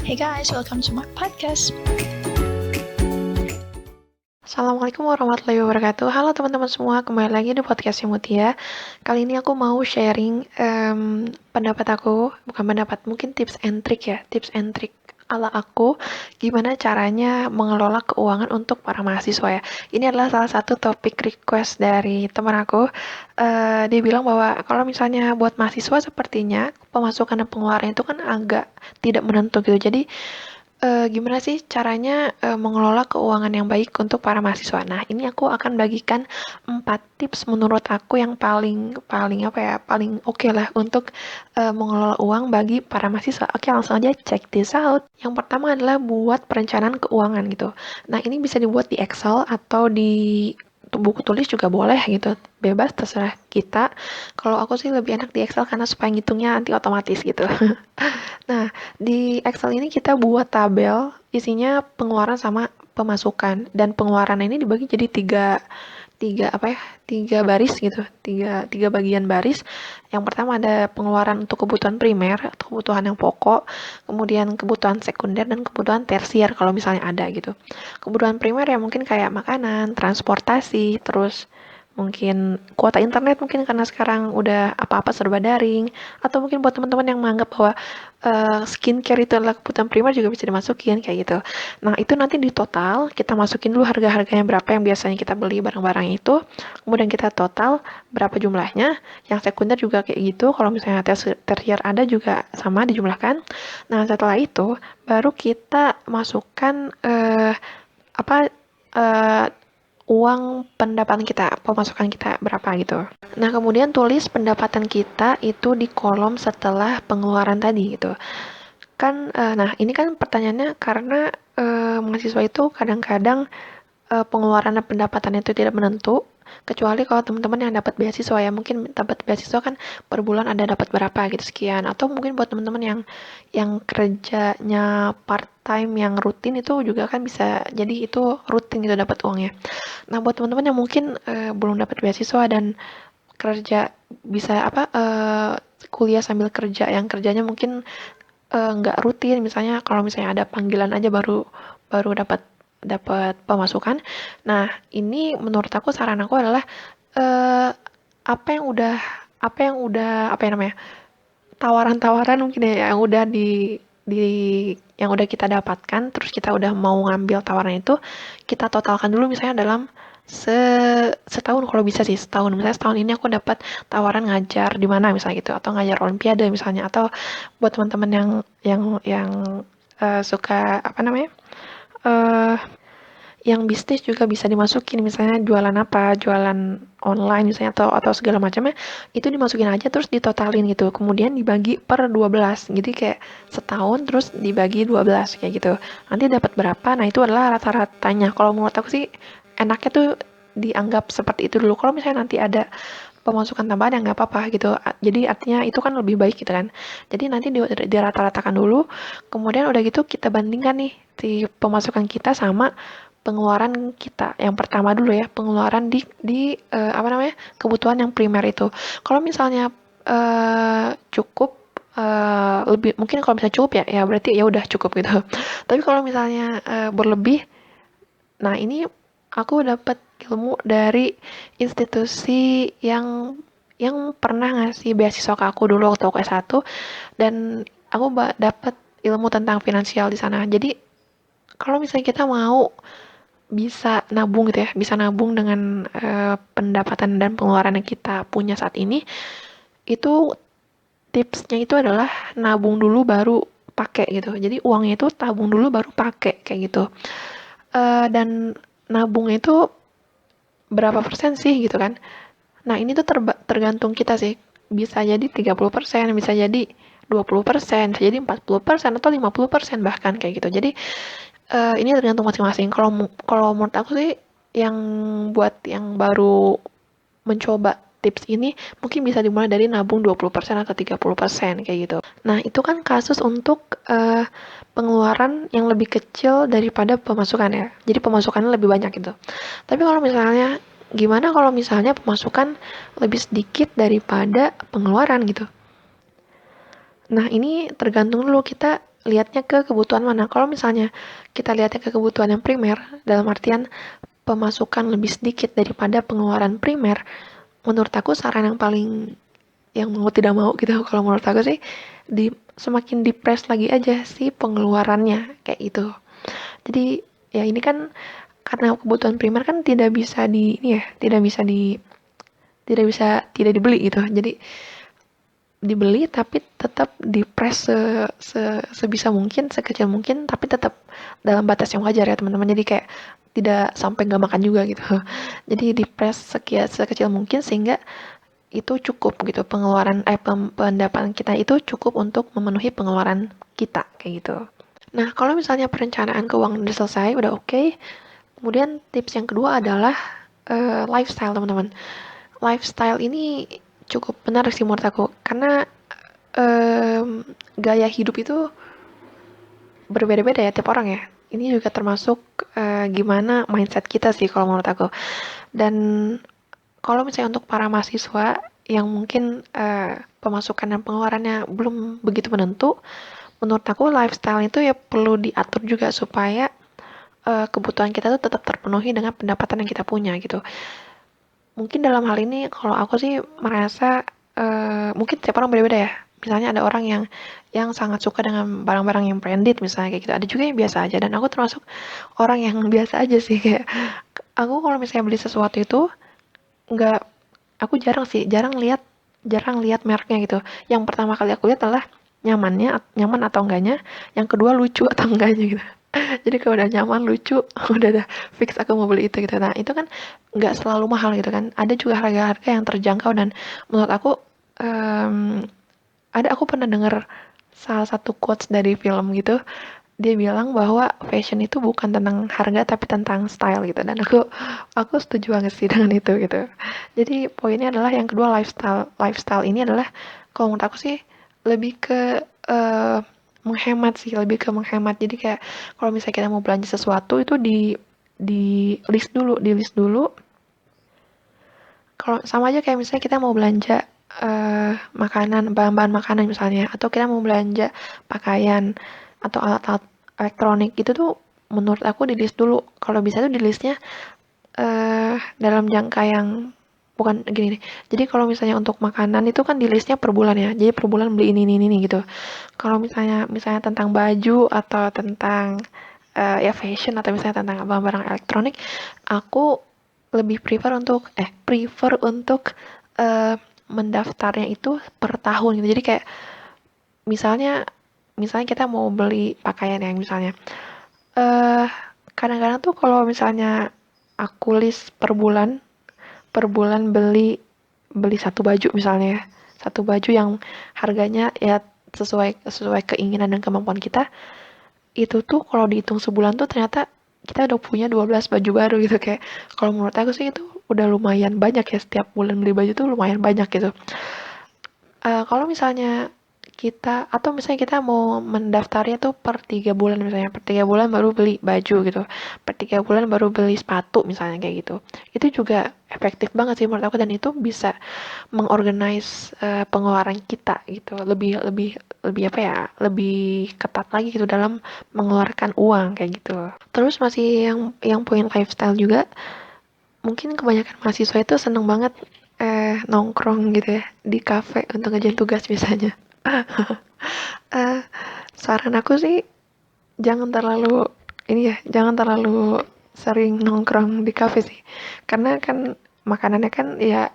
Hey guys, welcome to my podcast. Assalamualaikum warahmatullahi wabarakatuh. Halo teman-teman semua, kembali lagi di podcast Mutia. Kali ini aku mau sharing pendapat aku, bukan pendapat, mungkin tips and trick ya, tips and trick ala aku, gimana caranya mengelola keuangan untuk para mahasiswa ya. Ini adalah salah satu topik request dari teman aku. Dia bilang bahwa kalau misalnya buat mahasiswa sepertinya pemasukan dan pengeluaran itu kan agak tidak menentu gitu. Jadi gimana sih caranya mengelola keuangan yang baik untuk para mahasiswa? Nah, ini aku akan bagikan 4 tips menurut aku yang paling oke lah untuk mengelola uang bagi para mahasiswa. Oke, langsung aja check this out. Yang pertama adalah buat perencanaan keuangan gitu. Nah, ini bisa dibuat di Excel atau di buku tulis juga boleh gitu, bebas terserah kita. Kalau aku sih lebih enak di Excel karena supaya ngitungnya nanti otomatis gitu. Nah, di Excel ini kita buat tabel isinya pengeluaran sama pemasukan, dan pengeluaran ini dibagi jadi tiga baris gitu, tiga bagian baris. Yang pertama ada pengeluaran untuk kebutuhan primer atau kebutuhan yang pokok, kemudian kebutuhan sekunder dan kebutuhan tersier kalau misalnya ada gitu. Kebutuhan primer ya mungkin kayak makanan, transportasi, terus mungkin kuota internet mungkin karena sekarang udah apa-apa serba daring, atau mungkin buat teman-teman yang menganggap bahwa skincare itu adalah kebutuhan primer juga bisa dimasukin kayak gitu. Nah, itu nanti di total kita masukin dulu harga-harganya berapa yang biasanya kita beli barang-barang itu, kemudian kita total berapa jumlahnya. Yang sekunder juga kayak gitu, kalau misalnya tersier ada juga sama dijumlahkan. Nah, setelah itu baru kita masukkan apa eh, uang pendapatan kita, pemasukan kita berapa gitu. Nah, kemudian tulis pendapatan kita itu di kolom setelah pengeluaran tadi gitu. Kan, nah ini kan pertanyaannya karena mahasiswa itu kadang-kadang pengeluaran dan pendapatan itu tidak menentu, kecuali kalau teman-teman yang dapat beasiswa ya, mungkin dapat beasiswa kan per bulan ada dapat berapa gitu sekian, atau mungkin buat teman-teman yang kerjanya part time yang rutin itu juga kan bisa jadi itu rutin gitu dapat uangnya. Nah, buat teman-teman yang mungkin belum dapat beasiswa dan kerja bisa kuliah sambil kerja, yang kerjanya mungkin nggak rutin, misalnya kalau misalnya ada panggilan aja baru baru dapat dapat pemasukan. Nah, ini menurut aku, saran aku adalah eh, apa yang udah apa ya namanya, tawaran-tawaran mungkin ya yang udah di yang udah kita dapatkan, terus kita udah mau ngambil tawaran itu, kita totalkan dulu misalnya dalam setahun, kalau bisa sih setahun. Misalnya setahun ini aku dapat tawaran ngajar di mana misalnya gitu, atau ngajar olimpiade misalnya, atau buat teman-teman yang suka apa namanya, eh yang bisnis juga bisa dimasukin, misalnya jualan apa, jualan online misalnya, atau segala macamnya, itu dimasukin aja terus ditotalin gitu, kemudian dibagi per 12, jadi kayak setahun terus dibagi 12 kayak gitu, nanti dapat berapa. Nah, itu adalah rata-ratanya. Kalau menurut aku sih enaknya tuh dianggap seperti itu dulu. Kalau misalnya nanti ada pemasukan tambahan ya nggak apa-apa gitu, jadi artinya itu kan lebih baik gitu kan. Jadi nanti dirata-ratakan dulu, kemudian udah gitu kita bandingkan nih si pemasukan kita sama pengeluaran kita. Yang pertama dulu ya, pengeluaran apa namanya, kebutuhan yang primer itu. Kalau misalnya cukup, lebih mungkin, kalau misalnya cukup ya berarti ya udah cukup gitu. Tapi kalau misalnya berlebih, nah ini aku dapat ilmu dari institusi yang pernah ngasih beasiswa ke aku dulu waktu aku S1, dan aku dapat ilmu tentang finansial di sana. Jadi kalau misalnya kita mau bisa nabung gitu ya, bisa nabung dengan pendapatan dan pengeluaran yang kita punya saat ini, itu tipsnya itu adalah nabung dulu baru pakai gitu. Jadi uangnya itu tabung dulu baru pakai kayak gitu. Dan nabung itu berapa persen sih gitu kan. Nah, ini tuh tergantung kita sih. Bisa jadi 30%, bisa jadi 20%, bisa jadi 40% atau 50% bahkan kayak gitu. Jadi ini tergantung masing-masing. Kalau menurut aku sih, yang buat yang baru mencoba tips ini mungkin bisa dimulai dari nabung 20% atau 30% kayak gitu. Nah, itu kan kasus untuk pengeluaran yang lebih kecil daripada pemasukan ya. Jadi pemasukannya lebih banyak gitu. Tapi kalau misalnya, gimana kalau misalnya pemasukan lebih sedikit daripada pengeluaran gitu? Nah, ini tergantung dulu kita lihatnya ke kebutuhan mana. Kalau misalnya kita lihatnya ke kebutuhan yang primer, dalam artian pemasukan lebih sedikit daripada pengeluaran primer, menurut aku saran yang paling yang mau tidak mau gitu, kalau menurut aku sih semakin dipres lagi aja sih pengeluarannya kayak gitu. Jadi ya ini kan karena kebutuhan primer kan tidak bisa di ini ya, tidak dibeli gitu. Jadi dibeli tapi tetap dipres sebisa mungkin, sekecil mungkin, tapi tetap dalam batas yang wajar ya teman-teman. Jadi kayak tidak sampai nggak makan juga gitu. Jadi dipres sekecil mungkin sehingga itu cukup gitu pengeluaran pendapatan kita itu cukup untuk memenuhi pengeluaran kita kayak gitu. Nah, kalau misalnya perencanaan keuangan udah selesai, udah oke. Kemudian tips yang kedua adalah lifestyle, teman-teman. Lifestyle ini cukup benar sih menurut aku karena gaya hidup itu berbeda-beda ya tiap orang ya. Ini juga termasuk gimana mindset kita sih kalau menurut aku. Dan kalau misalnya untuk para mahasiswa yang mungkin pemasukan dan pengeluarannya belum begitu menentu, menurut aku lifestyle itu ya perlu diatur juga supaya kebutuhan kita tuh tetap terpenuhi dengan pendapatan yang kita punya gitu. Mungkin dalam hal ini kalau aku sih merasa mungkin tiap orang beda-beda ya. Misalnya ada orang yang sangat suka dengan barang-barang yang branded misalnya kayak gitu. Ada juga yang biasa aja dan aku termasuk orang yang biasa aja sih kayak aku kalau misalnya beli sesuatu itu nggak aku jarang lihat mereknya gitu. Yang pertama kali aku lihat adalah nyaman atau enggaknya. Yang kedua lucu atau enggaknya gitu. Jadi kalau udah nyaman, lucu, udah fix aku mau beli itu gitu. Nah, itu kan nggak selalu mahal gitu kan. Ada juga harga-harga yang terjangkau dan menurut aku em, aku pernah dengar salah satu quotes dari film gitu. Dia bilang bahwa fashion itu bukan tentang harga tapi tentang style gitu. Dan aku setuju banget sih dengan itu gitu. Jadi poinnya adalah yang kedua lifestyle. Lifestyle ini adalah kalau menurut aku sih lebih ke menghemat sih, lebih ke menghemat. Jadi kayak kalau misalnya kita mau belanja sesuatu itu di list dulu. Kalau sama aja kayak misalnya kita mau belanja makanan, bahan-bahan makanan misalnya, atau kita mau belanja pakaian atau alat-alat elektronik itu tuh menurut aku di list dulu. Kalau bisa tuh di listnya dalam jangka yang bukan gini nih. Jadi kalau misalnya untuk makanan itu kan di listnya per bulan ya. Jadi per bulan beli ini gitu. Kalau misalnya tentang baju atau tentang ya fashion atau misalnya tentang barang-barang elektronik, aku lebih prefer untuk eh, mendaftarnya itu per tahun gitu. Jadi kayak misalnya misalnya kita mau beli pakaian yang misalnya eh kadang-kadang tuh kalau misalnya aku list per bulan beli beli satu baju misalnya ya. Satu baju yang harganya ya sesuai sesuai keinginan dan kemampuan kita. Itu tuh kalau dihitung sebulan tuh ternyata kita udah punya 12 baju baru gitu kayak kalau menurut aku sih itu udah lumayan banyak ya setiap bulan beli baju tuh lumayan banyak gitu. Kalau misalnya misalnya kita mau mendaftarnya tuh per 3 bulan misalnya, per 3 bulan baru beli baju gitu, per 3 bulan baru beli sepatu misalnya kayak gitu. Itu juga efektif banget sih menurut aku dan itu bisa mengorganize pengeluaran kita gitu, lebih lebih lebih apa ya, lebih ketat lagi gitu dalam mengeluarkan uang kayak gitu. Terus masih yang poin lifestyle juga, mungkin kebanyakan mahasiswa itu seneng banget nongkrong gitu ya di kafe untuk ngerjain tugas misalnya. Eh, Saran aku sih jangan terlalu sering nongkrong di kafe sih. Karena kan makanannya kan ya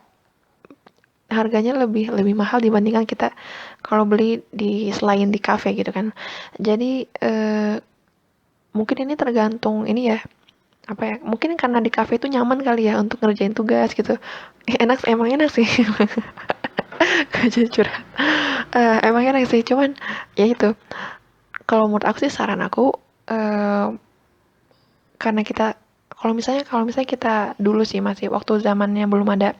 harganya lebih lebih mahal dibandingkan kita kalau beli di selain di kafe gitu kan. Jadi mungkin ini tergantung ini ya apa ya mungkin karena di kafe itu nyaman kali ya untuk ngerjain tugas gitu. Emang enak sih. Gak jadi curhat. Emang enak sih cuman ya itu kalau menurut aku sih saran aku karena kalau misalnya kita dulu sih masih waktu zamannya belum ada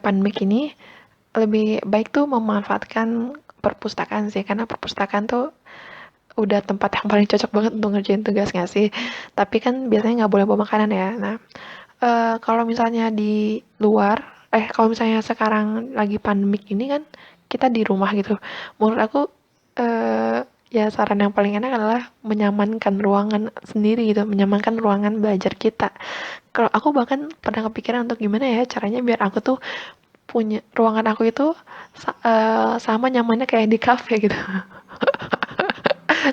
pandemik ini lebih baik tuh memanfaatkan perpustakaan sih karena perpustakaan tuh udah tempat yang paling cocok banget untuk ngerjain tugas nggak sih tapi kan biasanya nggak boleh bawa makanan ya. Nah kalau misalnya di luar kalau misalnya sekarang lagi pandemik ini kan kita di rumah gitu menurut aku Ya saran yang paling enak adalah menyamankan ruangan sendiri gitu, menyamankan ruangan belajar kita. Kalau aku bahkan pernah kepikiran untuk gimana ya caranya biar aku tuh punya ruangan aku itu sama nyamannya kayak di kafe gitu.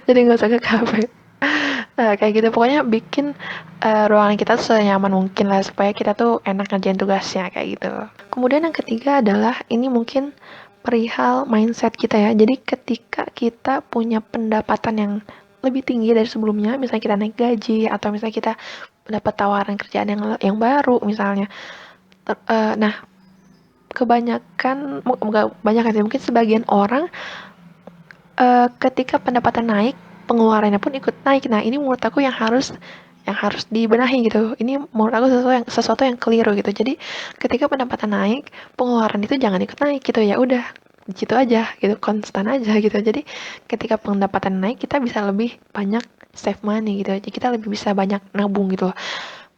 Jadi nggak usah ke kafe. Nah, kayak gitu pokoknya bikin ruangan kita senyaman mungkin lah supaya kita tuh enak ngerjain tugasnya kayak gitu. Kemudian yang ketiga adalah ini mungkin perihal mindset kita ya. Jadi ketika kita punya pendapatan yang lebih tinggi dari sebelumnya, misalnya kita naik gaji atau misalnya kita dapat tawaran kerjaan yang baru misalnya. Nah, kebanyakan enggak banyak sih, mungkin sebagian orang ketika pendapatan naik, pengeluarannya pun ikut naik. Nah, ini menurut aku yang harus dibenahi gitu. Ini menurut aku sesuatu yang keliru gitu. Jadi, ketika pendapatan naik, pengeluaran itu jangan ikut naik gitu. Ya udah, gitu aja gitu, konstan aja gitu. Jadi, ketika pendapatan naik, kita bisa lebih banyak save money gitu. Jadi, kita lebih bisa banyak nabung gitu.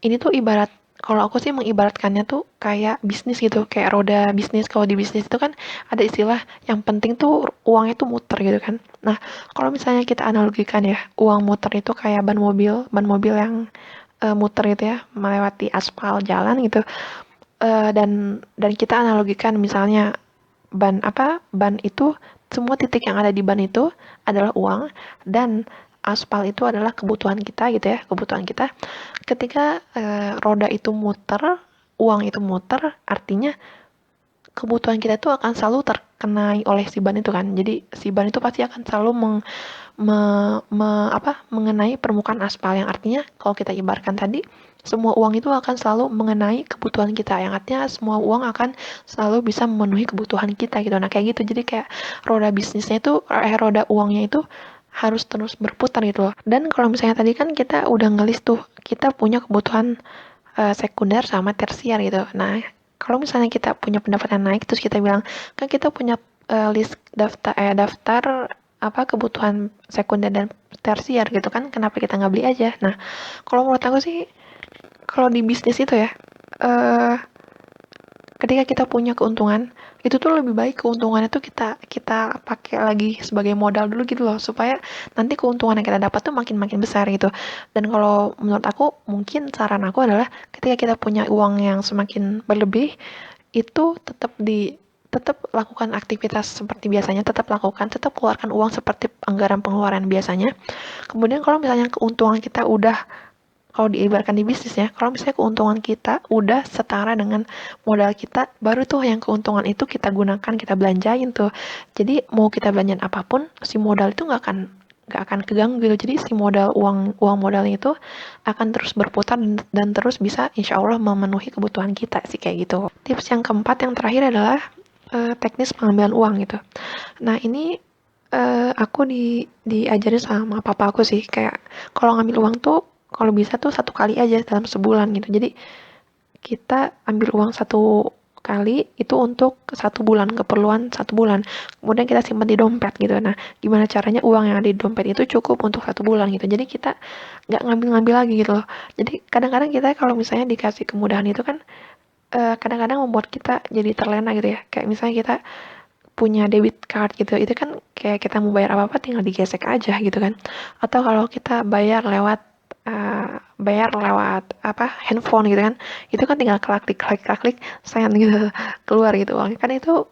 Ini tuh ibarat kalau aku sih mengibaratkannya tuh kayak bisnis gitu, kayak roda bisnis. Kalau di bisnis itu kan ada istilah yang penting tuh uangnya tuh muter gitu kan. Nah, kalau misalnya kita analogikan ya, uang muter itu kayak ban mobil yang muter gitu ya, melewati aspal jalan gitu. Dan kita analogikan misalnya ban itu semua titik yang ada di ban itu adalah uang dan aspal itu adalah kebutuhan kita gitu ya, kebutuhan kita. Ketika roda itu muter, uang itu muter, artinya kebutuhan kita itu akan selalu terkenai oleh si ban itu kan. Jadi si ban itu pasti akan selalu mengenai permukaan aspal, yang artinya kalau kita ibaratkan tadi, semua uang itu akan selalu mengenai kebutuhan kita, yang artinya semua uang akan selalu bisa memenuhi kebutuhan kita gitu. Nah kayak gitu, jadi kayak roda bisnisnya itu roda uangnya itu harus terus berputar gitu loh. Dan kalau misalnya tadi kan kita udah ngelis tuh, kita punya kebutuhan sekunder sama tersier gitu. Nah, kalau misalnya kita punya pendapatan naik terus kita bilang kan kita punya list daftar apa kebutuhan sekunder dan tersier gitu kan, kenapa kita nggak beli aja? Nah, kalau menurut aku sih kalau di bisnis itu ya, eh ketika kita punya keuntungan itu tuh lebih baik keuntungannya tuh kita pakai lagi sebagai modal dulu gitu loh, supaya nanti keuntungan yang kita dapat tuh makin makin besar gitu. Dan kalau menurut aku mungkin saran aku adalah ketika kita punya uang yang semakin berlebih itu tetap lakukan aktivitas seperti biasanya, tetap keluarkan uang seperti anggaran pengeluaran biasanya. Kemudian kalau misalnya keuntungan kita udah, kalau diibaratkan di bisnis ya, kalau misalnya keuntungan kita udah setara dengan modal kita, baru tuh yang keuntungan itu kita gunakan, kita belanjain tuh. Jadi mau kita belanjain apapun, si modal itu nggak akan keganggu gitu. Jadi si uang modalnya itu akan terus berputar dan terus bisa insya Allah memenuhi kebutuhan kita sih kayak gitu. Tips yang keempat yang terakhir adalah teknis pengambilan uang gitu. Nah ini aku diajarin sama papa aku sih, kayak kalau ngambil uang tuh kalau bisa tuh satu kali aja dalam sebulan gitu. Jadi kita ambil uang satu kali itu untuk satu bulan, keperluan satu bulan. Kemudian kita simpan di dompet gitu. Nah, gimana caranya uang yang ada di dompet itu cukup untuk satu bulan gitu. Jadi kita nggak ngambil-ngambil lagi gitu loh. Jadi kadang-kadang kita kalau misalnya dikasih kemudahan itu kan kadang-kadang membuat kita jadi terlena gitu ya. Kayak misalnya kita punya debit card gitu, itu kan kayak kita mau bayar apa-apa tinggal digesek aja gitu kan. Atau kalau kita bayar lewat apa handphone gitu kan tinggal klik send gitu keluar gitu uangnya, kan itu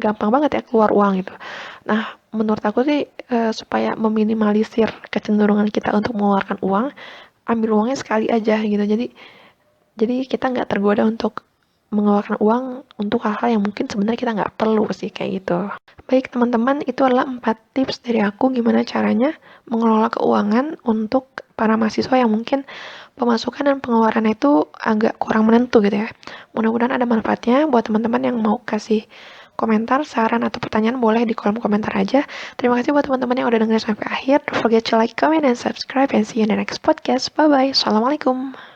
gampang banget ya keluar uang gitu. Nah menurut aku sih supaya meminimalisir kecenderungan kita untuk mengeluarkan uang, ambil uangnya sekali aja gitu. Jadi kita nggak tergoda untuk mengeluarkan uang untuk hal-hal yang mungkin sebenarnya kita nggak perlu sih kayak gitu. Baik teman-teman, itu adalah 4 tips dari aku gimana caranya mengelola keuangan untuk para mahasiswa yang mungkin pemasukan dan pengeluarannya itu agak kurang menentu gitu ya. Mudah-mudahan ada manfaatnya buat teman-teman yang mau kasih komentar, saran, atau pertanyaan boleh di kolom komentar aja. Terima kasih buat teman-teman yang udah dengerin sampai akhir. Don't forget to like, comment, and subscribe, and see you in the next podcast. Bye-bye. Assalamualaikum.